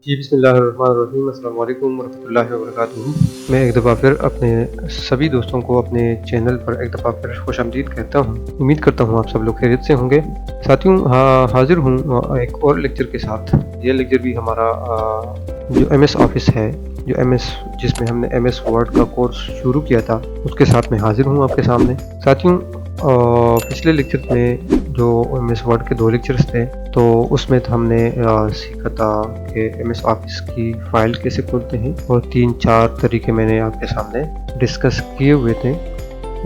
जी, बिस्मिल्लाहिर्रहमानिर्रहीम, अस्सलाम वालेकुम वरहमतुल्लाहि वबरकातुहू। मैं एक दफ़ा फिर अपने सभी दोस्तों को अपने चैनल पर एक दफ़ा फिर खुशामदीद कहता हूँ। उम्मीद करता हूँ आप सब लोग खैरियत से होंगे। साथियों, हाज़िर हूँ एक और लेक्चर के साथ। ये लेक्चर भी हमारा जो एमएस ऑफ़िस है, जो एमएस जिसमें हमने एमएस वर्ड का कोर्स शुरू किया था, उसके साथ मैं हाज़िर हूँ आपके सामने। साथियों, पिछले लेक्चर में जो एमएस वर्ड के 2 लेक्चर्स थे, तो उसमें तो हमने सीखा था कि एमएस ऑफिस की फ़ाइल कैसे खोलते हैं और 3-4 तरीके मैंने आपके सामने डिस्कस किए हुए थे।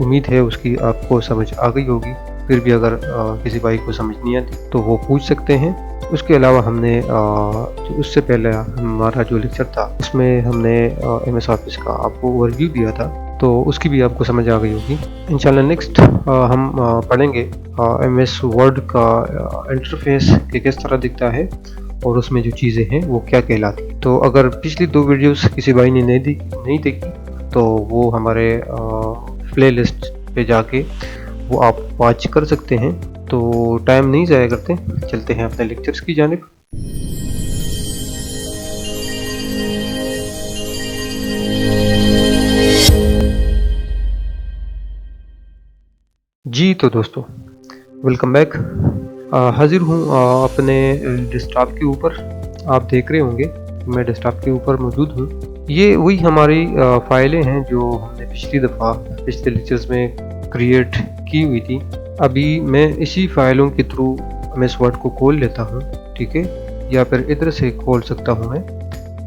उम्मीद है उसकी आपको समझ आ गई होगी। फिर भी अगर किसी भाई को समझ नहीं आती तो वो पूछ सकते हैं। उसके अलावा हमने जो उससे पहले हमारा जो लेक्चर था उसमें हमने एमएस ऑफिस का आपको ओवरव्यू दिया था, तो उसकी भी आपको समझ आ गई होगी। इंशाल्लाह नेक्स्ट हम पढ़ेंगे एमएस वर्ड का इंटरफेस कि किस तरह दिखता है और उसमें जो चीज़ें हैं वो क्या कहलाती। तो अगर पिछली 2 वीडियोस किसी भाई ने नहीं देखी तो वो हमारे प्लेलिस्ट पे जाके वो आप वॉच कर सकते हैं। तो टाइम नहीं ज़ाया करते, चलते हैं अपने लेक्चर्स की जानिब। जी तो दोस्तों, वेलकम बैक। हाजिर हूँ अपने डेस्कटॉप के ऊपर। आप देख रहे होंगे मैं डेस्कटॉप के ऊपर मौजूद हूँ। ये वही हमारी फाइलें हैं जो हमने पिछली दफ़ा पिछले लेक्चर्स में क्रिएट की हुई थी। अभी मैं इसी फाइलों के थ्रू एमएस वर्ड को खोल लेता हूँ, ठीक है, या फिर इधर से खोल सकता हूँ मैं।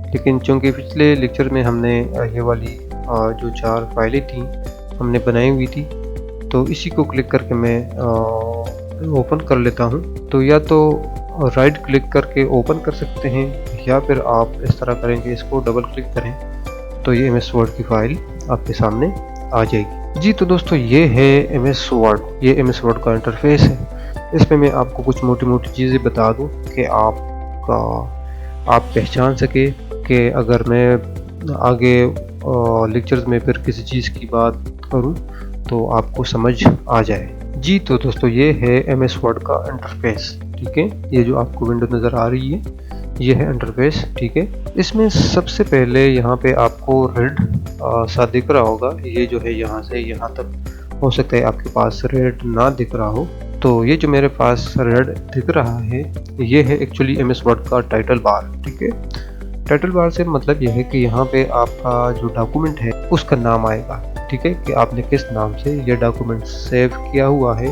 लेकिन चूँकि पिछले लेक्चर में हमने ये वाली जो 4 फाइलें थी हमने बनाई हुई थी, तो इसी को क्लिक करके मैं ओपन कर लेता हूँ। तो या तो राइट क्लिक करके ओपन कर सकते हैं या फिर आप इस तरह करेंगे, इसको डबल क्लिक करें तो ये एमएस वर्ड की फाइल आपके सामने आ जाएगी। जी तो दोस्तों, ये है एमएस वर्ड, ये एमएस वर्ड का इंटरफेस है। इसमें मैं आपको कुछ मोटी मोटी चीज़ें बता दूँ कि आप पहचान सके कि अगर मैं आगे लेक्चर्स में फिर किसी चीज़ की बात करूँ तो आपको समझ आ जाए। जी तो दोस्तों, ये है एमएस वर्ड का इंटरफेस, ठीक है। ये जो आपको विंडो नज़र आ रही है ये है इंटरफेस, ठीक है। इसमें सबसे पहले यहाँ पे आपको रेड सा दिख रहा होगा। ये जो है यहाँ से यहाँ तक, हो सकता है आपके पास रेड ना दिख रहा हो। तो ये जो मेरे पास रेड दिख रहा है ये है एक्चुअली एमएस वर्ड का टाइटल बार, ठीक है। टाइटल बार से मतलब यह है कि यहाँ पे आपका जो डॉक्यूमेंट है उसका नाम आएगा, ठीक है, कि आपने किस नाम से ये डॉक्यूमेंट सेव किया हुआ है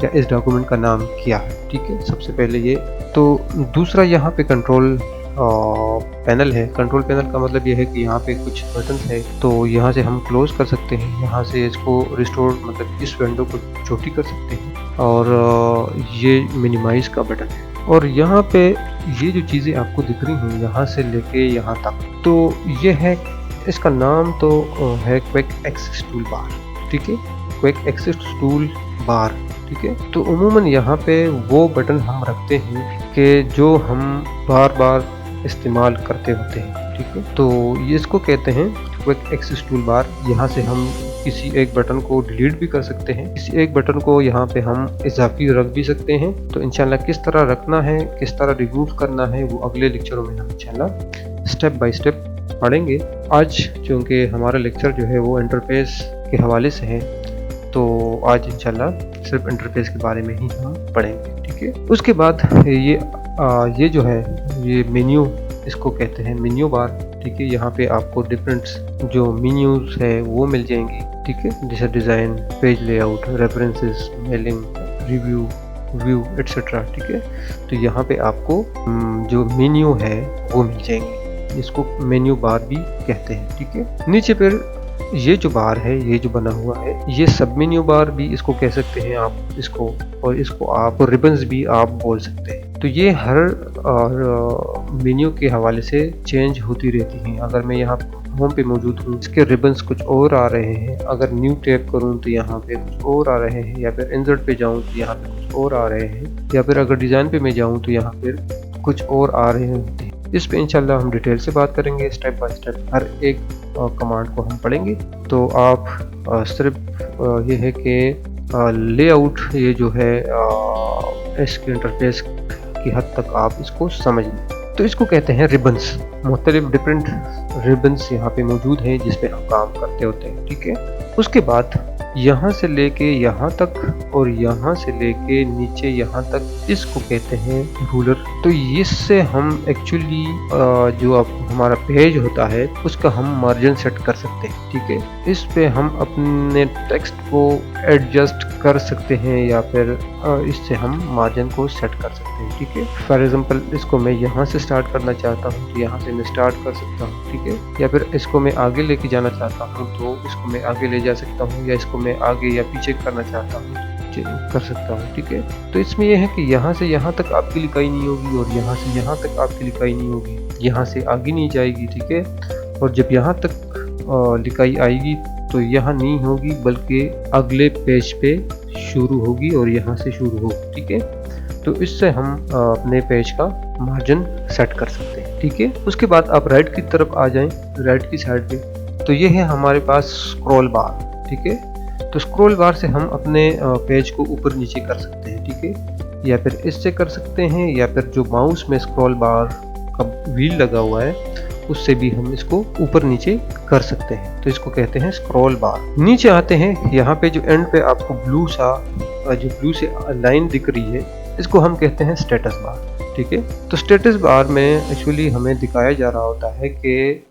या इस डॉक्यूमेंट का नाम क्या है, ठीक है। सबसे पहले ये। तो दूसरा यहाँ पे कंट्रोल पैनल है। कंट्रोल पैनल का मतलब ये है कि यहाँ पे कुछ बटन है, तो यहाँ से हम क्लोज कर सकते हैं, यहाँ से इसको रिस्टोर मतलब इस विंडो को छोटी कर सकते हैं, और ये मिनिमाइज का बटन है। और यहाँ पे ये जो चीज़ें आपको दिख रही हैं यहाँ से लेके यहाँ तक, तो ये है, इसका नाम तो है क्विक एक्सेस टूल बार, ठीक है, क्विक एक्सेस टूल बार, ठीक है। तो उम्मूमन यहाँ पे वो बटन हम रखते हैं कि जो हम बार बार इस्तेमाल करते होते हैं, ठीक है। तो ये इसको कहते हैं क्विक एक्सेस टूल बार। यहाँ से हम किसी एक बटन को डिलीट भी कर सकते हैं, किसी एक बटन को यहाँ पे हम इजाफी रख भी सकते हैं। तो इंशाल्लाह किस तरह रखना है, किस तरह रिमूव करना है, वो अगले लेक्चरों में हम इंशाल्लाह स्टेप बाय स्टेप पढ़ेंगे। आज चूँकि हमारा लेक्चर जो है वो इंटरफेस के हवाले से है, तो आज इंशाल्लाह सिर्फ इंटरफेस के बारे में ही हम पढ़ेंगे, ठीक है। उसके बाद ये जो है ये मेन्यू, इसको कहते हैं मेन्यू बार, ठीक है। यहाँ पे आपको डिफरेंट जो मेन्यूज है वो मिल जाएंगी, ठीक है, जैसे design, page layout, references, mailing, review, view etcetera, ठीक है। तो यहाँ पे आपको जो मेन्यू है वो मिल जाएंगे, इसको मेन्यू बार भी कहते हैं, ठीक है। नीचे पर ये जो बार है, ये जो बना हुआ है, ये सब मेन्यू बार भी इसको कह सकते हैं आप इसको, और इसको आप रिबन्स भी आप बोल सकते हैं। तो ये हर मेन्यू के हवाले से चेंज होती रहती हैं। अगर मैं यहाँ होम पे मौजूद हूँ, इसके रिबन्स कुछ और आ रहे हैं, अगर न्यू टैब करूँ तो यहाँ पे कुछ और आ रहे हैं, या फिर इंसर्ट पे जाऊँ तो यहाँ पे कुछ और आ रहे हैं, या फिर अगर डिज़ाइन पे मैं जाऊँ तो यहाँ पे कुछ और आ रहे होते हैं। इस पे इंशाल्लाह हम डिटेल से बात करेंगे, स्टेप बाय स्टेप हर एक कमांड को हम पढ़ेंगे। तो आप सिर्फ ये है कि लेआउट, ये जो है इसके इंटरफेस की हद तक आप इसको समझ लें। तो इसको कहते हैं रिबन्स। मुख्तलिफ डिफरेंट रिबन्स यहाँ पे मौजूद हैं जिसपे हम काम करते होते हैं, ठीक है। उसके बाद यहाँ से लेके यहाँ तक और यहाँ से लेके नीचे यहाँ तक, इसको कहते हैं रूलर। तो इससे हम एक्चुअली जो अब हमारा पेज होता है उसका हम मार्जिन सेट कर सकते हैं, ठीक है। इस पे हम अपने टेक्स्ट को एडजस्ट कर सकते हैं या फिर इससे हम मार्जिन को सेट कर सकते हैं, ठीक है। फॉर एग्जांपल इसको मैं यहाँ से स्टार्ट करना चाहता हूँ तो यहाँ से मैं स्टार्ट कर सकता हूँ, ठीक है। या फिर इसको मैं आगे लेके जाना चाहता हूँ तो इसको मैं आगे ले जा सकता हूँ, या इसको मैं आगे या पीछे करना चाहता हूँ कर सकता हूँ, ठीक है। तो इसमें यह है कि यहाँ से यहाँ तक आपकी लिखाई नहीं होगी और यहाँ से यहाँ तक आपकी लिखाई नहीं होगी, यहाँ से आगे नहीं जाएगी, ठीक है। और जब यहाँ तक लिखाई आएगी तो यहाँ नहीं होगी बल्कि अगले पेज पे शुरू होगी और यहाँ से शुरू होगी, ठीक है। तो इससे हम अपने पेज का मार्जिन सेट कर सकते हैं, ठीक है। उसके बाद आप राइट की तरफ आ जाएं, राइट की साइड पे, तो ये है हमारे पास स्क्रॉल बार, ठीक है। तो स्क्रॉल बार से हम अपने पेज को ऊपर नीचे कर सकते हैं, ठीक है। या फिर इससे कर सकते हैं, या फिर जो माउस में स्क्रॉल बार का व्हील लगा हुआ है उससे भी हम इसको ऊपर नीचे कर सकते हैं। तो इसको कहते हैं स्क्रॉल बार। नीचे आते हैं, यहाँ पे जो एंड पे आपको ब्लू से लाइन दिख रही है, इसको हम कहते हैं स्टेटस बार, ठीक है। तो स्टेटस बार में एक्चुअली हमें दिखाया जा रहा होता है कि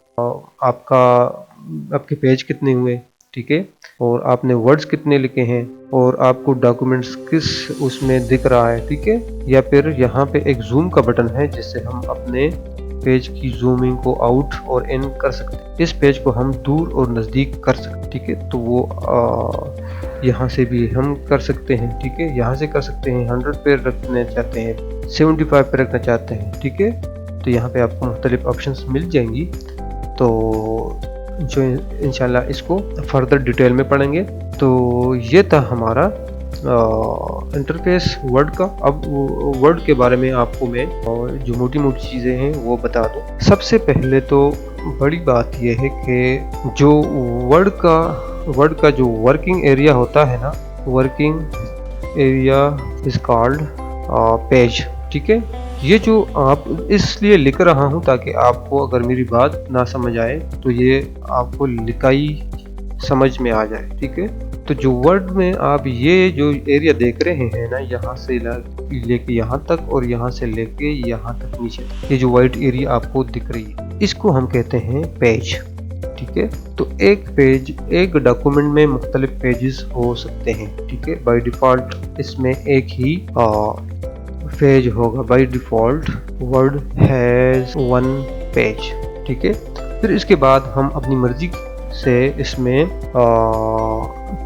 आपके पेज कितने हुए, ठीक है, और आपने वर्ड्स कितने लिखे हैं, और आपको डॉक्यूमेंट्स किस उसमें दिख रहा है, ठीक है। या फिर यहाँ पे एक जूम का बटन है जिससे हम अपने पेज की जूमिंग को आउट और इन कर सकते हैं। इस पेज को हम दूर और नज़दीक कर सकते हैं, ठीक है। तो वो यहाँ से भी हम कर सकते हैं, ठीक है। यहाँ से कर सकते हैं, 100 पे रखना चाहते हैं, 75 पे रखना चाहते हैं, ठीक है। तो यहाँ पे आपको मुख्तलिफ ऑप्शंस मिल जाएंगी, तो जो इंशाल्लाह इसको फर्दर डिटेल में पढ़ेंगे। तो ये था हमारा इंटरफेस वर्ड का। अब वर्ड के बारे में आपको मैं जो मोटी मोटी चीज़ें हैं वो बता दूं। सबसे पहले तो बड़ी बात यह है कि जो वर्ड का जो वर्किंग एरिया होता है ना, working area is called page, ठीक है। ये जो आप इसलिए लिख रहा हूँ ताकि आपको अगर मेरी बात ना समझ आए तो ये आपको लिखाई समझ में आ जाए, ठीक है। तो जो वर्ड में आप ये जो एरिया देख रहे हैं ना, यहाँ से लेके यहाँ तक और यहाँ से लेके यहाँ तक नीचे, ये जो वाइट एरिया आपको दिख रही है, इसको हम कहते हैं पेज, ठीक है। तो एक डॉक्यूमेंट में मुख्तलिफ पेजेस हो सकते हैं, ठीक है। बाय डिफ़ॉल्ट इसमें एक ही पेज होगा, by default word has 1 page, ठीक है। फिर इसके बाद हम अपनी मर्जी से इसमें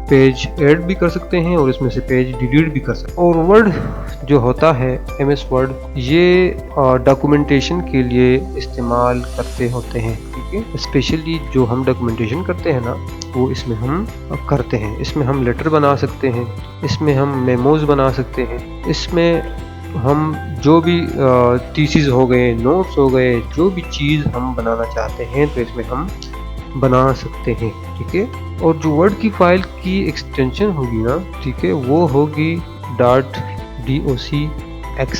पेज ऐड भी कर सकते हैं और इसमें से पेज डिलीट भी कर सकते हैं। और वर्ड जो होता है MS वर्ड, ये डॉक्यूमेंटेशन के लिए इस्तेमाल करते होते हैं, ठीक है। स्पेशली जो हम डॉक्यूमेंटेशन करते हैं ना, वो इसमें हम करते हैं। इसमें हम लेटर बना सकते हैं, इसमें हम मेमोज बना सकते हैं, इसमें हम जो भी थीसिस हो गए, नोट्स हो गए, जो भी चीज़ हम बनाना चाहते हैं तो इसमें हम बना सकते हैं, ठीक है। और जो वर्ड की फाइल की एक्सटेंशन होगी ना, ठीक है, वो होगी .docx,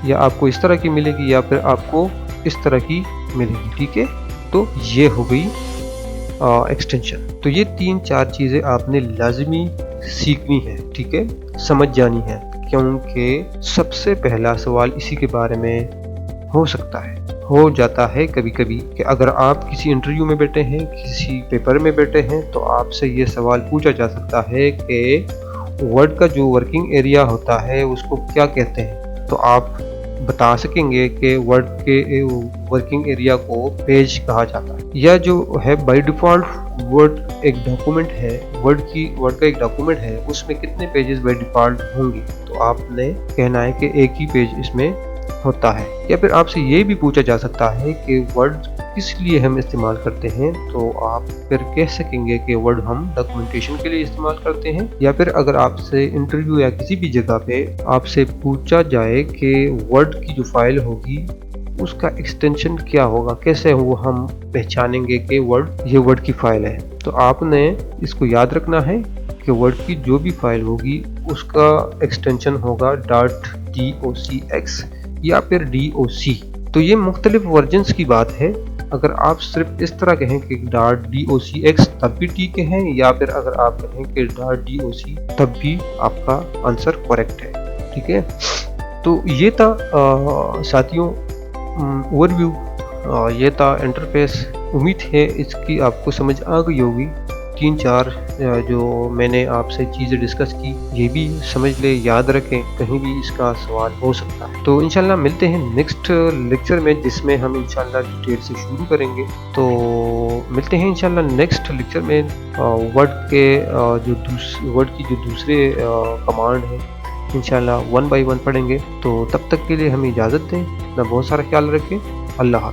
या आपको इस तरह की मिलेगी या फिर आपको इस तरह की मिलेगी, ठीक है। तो ये हो गई एक्सटेंशन। तो ये 3-4 चीज़ें आपने लाजमी सीखनी है, ठीक है, समझ जानी है, क्योंकि सबसे पहला सवाल इसी के बारे में हो जाता है कभी कभी कि अगर आप किसी इंटरव्यू में बैठे हैं, किसी पेपर में बैठे हैं, तो आपसे ये सवाल पूछा जा सकता है कि वर्ड का जो वर्किंग एरिया होता है उसको क्या कहते हैं। तो आप बता सकेंगे कि वर्ड के वर्किंग एरिया को पेज कहा जाता है। या जो है बाय डिफ़ॉल्ट वर्ड एक डॉक्यूमेंट है, वर्ड का एक डॉक्यूमेंट है, उसमें कितने पेजेस बाय डिफ़ॉल्ट होंगे, तो आपने कहना है कि एक ही पेज इसमें होता है। या फिर आपसे ये भी पूछा जा सकता है कि वर्ड किस लिए हम इस्तेमाल करते हैं, तो आप फिर कह सकेंगे कि वर्ड हम डॉक्यूमेंटेशन के लिए इस्तेमाल करते हैं। या फिर अगर आपसे इंटरव्यू या किसी भी जगह पे आपसे पूछा जाए कि वर्ड की जो फाइल होगी उसका एक्सटेंशन क्या होगा, कैसे वो हम पहचानेंगे कि ये वर्ड की फाइल है, तो आपने इसको याद रखना है कि वर्ड की जो भी फाइल होगी उसका एक्सटेंशन होगा .docx या फिर DOC। तो तो ये मुख्तलिफ वर्जन्स की बात है। अगर आप सिर्फ इस तरह कहें कि .docx तब भी ठीक है, या फिर अगर आप कहें कि .doc तब भी आपका आंसर करेक्ट है। ठीक है, तो ये था साथियों ओवरव्यू, ये था इंटरफेस। उम्मीद है इसकी आपको समझ आ गई होगी। 3-4 जो मैंने आपसे चीज़ें डिस्कस की ये भी समझ ले, याद रखें, कहीं भी इसका सवाल हो सकता है। तो इंशाल्लाह मिलते हैं नेक्स्ट लेक्चर में, जिसमें हम इंशाल्लाह डिटेल से शुरू करेंगे। तो मिलते हैं इंशाल्लाह नेक्स्ट लेक्चर में। वर्ड के वर्ड की जो दूसरे कमांड है इंशाल्लाह 1 बाय 1 पढ़ेंगे। तो तब तक के लिए हमें इजाज़त दें, अपना बहुत सारा ख्याल रखें। अल्लाह हाफ़िज़।